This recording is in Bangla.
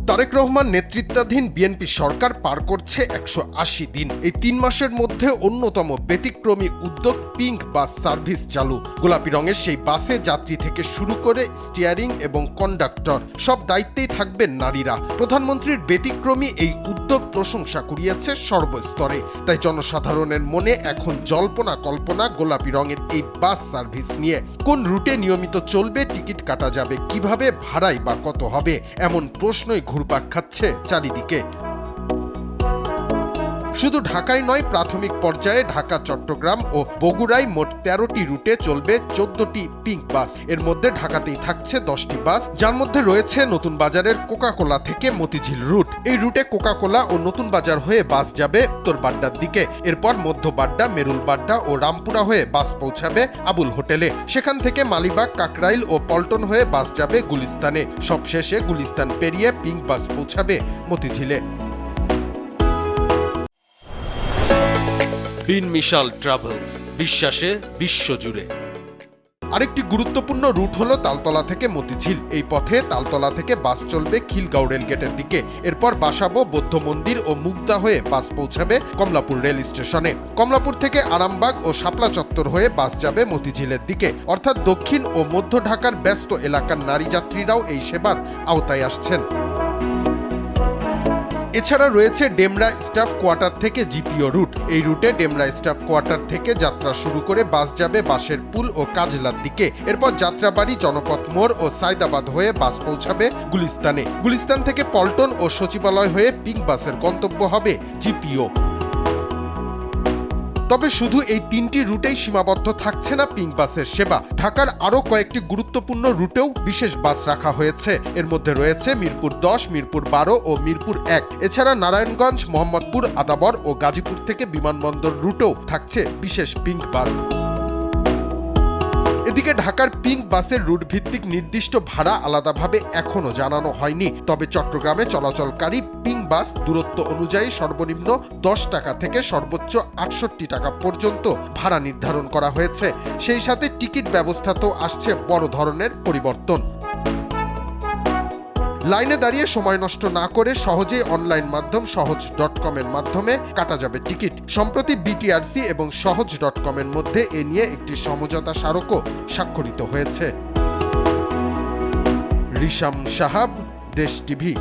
তারেক রহমান নেতৃত্বাধীন বিএনপি সরকার পার করছে 180 দিন। এই 3 মাসের মধ্যে অন্যতম ব্যতিক্রমী উদ্যোগ পিঙ্ক বাস সার্ভিস চালু। গোলাপি রঙের সেই বাসে যাত্রী থেকে শুরু করে স্টিয়ারিং এবং কন্ডাক্টর সব দায়িত্বেই থাকবেন নারীরা। প্রধানমন্ত্রীর ব্যতিক্রমী এই উদ্যোগ প্রশংসা কুড়িয়েছে সর্বস্তরে। তাই জনসাধারণের মনে এখন জল্পনা কল্পনা গোলাপি রঙের এই বাস সার্ভিস নিয়ে। কোন রুটে নিয়মিত চলবে, টিকিট কাটা যাবে কিভাবে, ভাড়াই বা কত হবে, এমন প্রশ্নই ঘুরপাক খাচ্ছে চারিদিকে। শুধু ঢাকায় নয়, প্রাথমিক পর্যায়ে ঢাকা, চট্টগ্রাম ও বগুড়ায় মোট 13টি রুটে চলবে 14টি পিঙ্ক বাস। এর মধ্যে ঢাকাতেই থাকছে 10টি বাস, যার মধ্যে রয়েছে নতুন বাজারের কোকাকোলা থেকে মতিঝিল রুট। এই রুটে কোকাকোলা ও নতুন বাজার হয়ে বাস যাবে উত্তর বাড্ডার দিকে। এরপর মধ্য বাড্ডা, মেরুল বাড্ডা ও রামপুরা হয়ে বাস পৌঁছাবে আবুল হোটেলে। সেখান থেকে মালিবাগ, কাকরাইল ও পল্টন হয়ে বাস যাবে গুলিস্তানে। সবশেষে গুলিস্তান পেরিয়ে পিঙ্ক বাস পৌঁছাবে মতিঝিলে। বিন মিশাল ট্রাভেলস, বিশ্বাসে বিশ্বজুড়ে। আরেকটি গুরুত্বপূর্ণ রুট হলো তালতলা থেকে মতিঝিল। এই পথে তালতলা থেকে বাস চলবে খিলগাঁও রেলগেটের দিকে। এরপর বাসাবো, বৌদ্ধ মন্দির ও মুগদা হয়ে বাস পৌঁছাবে কমলাপুর রেল স্টেশনে। কমলাপুর থেকে আরামবাগ ও শাপলা চত্বর হয়ে বাস যাবে মতিঝিলের দিকে। অর্থাৎ দক্ষিণ ও মধ্য ঢাকার ব্যস্ত এলাকার নারী যাত্রীরাও এই সেবার আওতায় আসছেন। এছাড়া রয়েছে ডেমরা স্টাফ কোয়ার্টার থেকে জিপিও রুট। এই রুটে ডেমরা স্টাফ কোয়ার্টার থেকে যাত্রা শুরু করে বাস যাবে বাঁশের পুল ও কাজলার দিকে। এরপর যাত্রাবাড়ি, জনপথ মোড় ও সায়দাবাদ হয়ে বাস পৌঁছাবে গুলিস্তানে। গুলিস্তান থেকে পল্টন ও সচিবালয় হয়ে পিঙ্ক বাসের গন্তব্য হবে জিপিও। তবে শুধু এই 3টি রুটেই সীমাবদ্ধ থাকছে না পিঙ্ক বাসের সেবা। ঢাকার আরও কয়েকটি গুরুত্বপূর্ণ রুটেও বিশেষ বাস রাখা হয়েছে। এর মধ্যে রয়েছে মিরপুর 10, মিরপুর 12 ও মিরপুর 1। এছাড়া নারায়ণগঞ্জ, মোহাম্মদপুর, আদাবর ও গাজীপুর থেকে বিমানবন্দর রুটেও থাকছে বিশেষ পিঙ্ক বাস। এদিকে ঢাকার পিঙ্ক বাসের রুট ভিত্তিক নির্দিষ্ট ভাড়া আলাদাভাবে এখনো জানানো হয়নি। তবে চট্টগ্রামে চলাচলকারী পিঙ্ক বাস দূরত্ব অনুযায়ী সর্বনিম্ন 10 টাকা থেকে সর্বোচ্চ 68 টাকা পর্যন্ত ভাড়া নির্ধারণ করা হয়েছে। সেই সাথে টিকিট ব্যবস্থাতেও আসছে বড় ধরনের পরিবর্তন। লাইনে দাঁড়িয়ে সময় নষ্ট না করে সহজেই অনলাইন মাধ্যম সহজ.com এর মাধ্যমে কাটা যাবে টিকিট। সম্প্রতি বিটিআরসি এবং সহজ.com এর মধ্যে এ নিয়ে একটি সমঝোতা স্মারকও স্বাক্ষরিত হয়েছে। রিশাম সাহাব, দেশ টিভি।